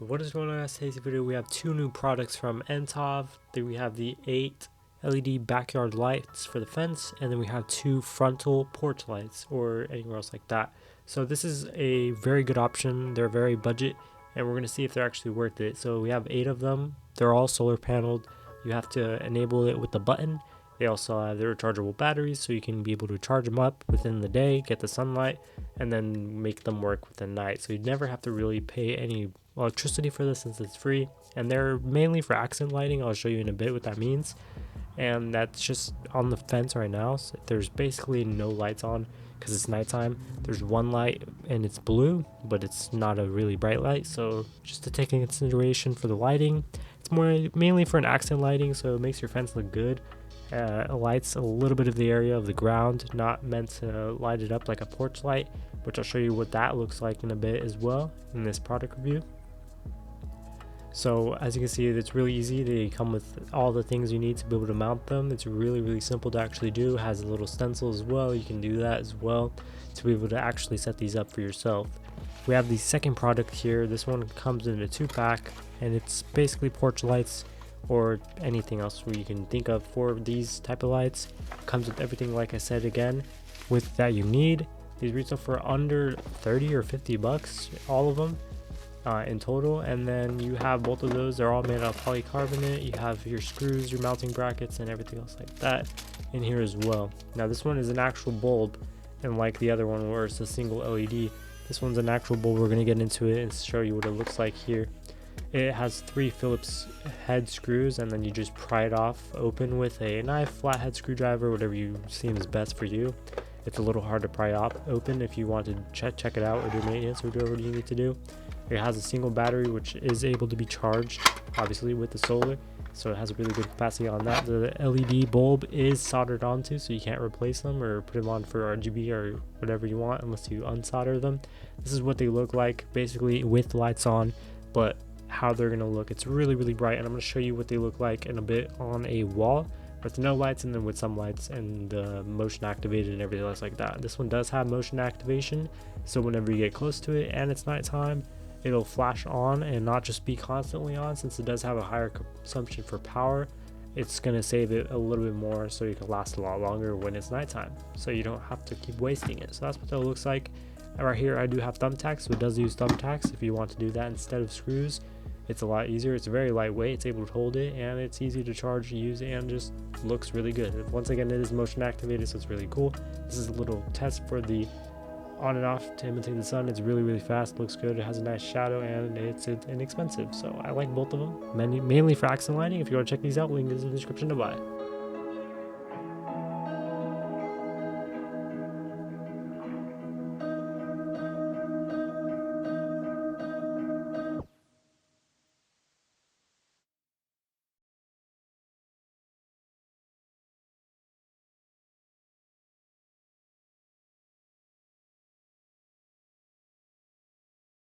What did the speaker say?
What is going on in today's video? We have two new products from Entove. Then we have the 8 LED backyard lights for the fence, and then we have 2 frontal porch lights or anywhere else like that. So this is a very good option. They're very budget, and we're going to see if they're actually worth it. So we have 8 of them. They're all solar paneled. You have to enable it with the button. They also have the rechargeable batteries, so you can be able to charge them up within the day, get the sunlight, and then make them work within the night. So you never have to really pay any electricity for this since it's free. And they're mainly for accent lighting. I'll show you in a bit what that means. And that's just on the fence right now. So there's basically no lights on because it's nighttime. There's one light and it's blue, but it's not a really bright light. So just to take into consideration for the lighting, it's mainly for an accent lighting, so it makes your fence look good. Lights a little bit of the area of the ground, not meant to light it up like a porch light, which I'll show you what that looks like in a bit as well in this product review. So as you can see, it's really easy. They come with all the things you need to be able to mount them. It's really simple to actually do. It has a little stencil as well. You can do that as well to be able to actually set these up for yourself. We have the second product here. This one comes in a 2-pack, and it's basically porch lights or anything else where you can think of for these type of lights. Comes with everything, like I said again, with that you need. These retail for under 30 or 50 bucks, all of them in total. And then you have both of those. They're all made out of polycarbonate. You have your screws, your mounting brackets, and everything else like that in here as well. Now this one is an actual bulb, and like the other one where it's a single LED, this one's an actual bulb. We're going to get into it and show you what it looks like here. It has 3 Phillips head screws, and then you just pry it off open with a knife, flathead screwdriver, whatever you seems best for you. It's a little hard to pry open if you want to check it out or do maintenance or do whatever you need to do. It has a single battery which is able to be charged, obviously with the solar, so it has a really good capacity on that. The LED bulb is soldered onto, so you can't replace them or put them on for RGB or whatever you want unless you unsolder them. This is what they look like basically with lights on, but how they're going to look, it's really bright, and I'm going to show you what they look like in a bit on a wall with no lights and then with some lights and motion activated and everything else like that. This one does have motion activation, so whenever you get close to it and it's nighttime, it'll flash on and not just be constantly on. Since it does have a higher consumption for power, it's going to save it a little bit more so you can last a lot longer when it's nighttime, so you don't have to keep wasting it. So that's what that looks like. And right here I do have thumbtacks, so it does use thumbtacks if you want to do that instead of screws. It's a lot easier. It's very lightweight. It's able to hold it, and it's easy to charge, use, and just looks really good. Once again, it is motion activated, so it's really cool. This is a little test for the on and off to imitate the sun. It's really fast, looks good. It has a nice shadow, and it's inexpensive. So I like both of them, mainly for accent lighting. If you want to check these out, link is in the description to buy.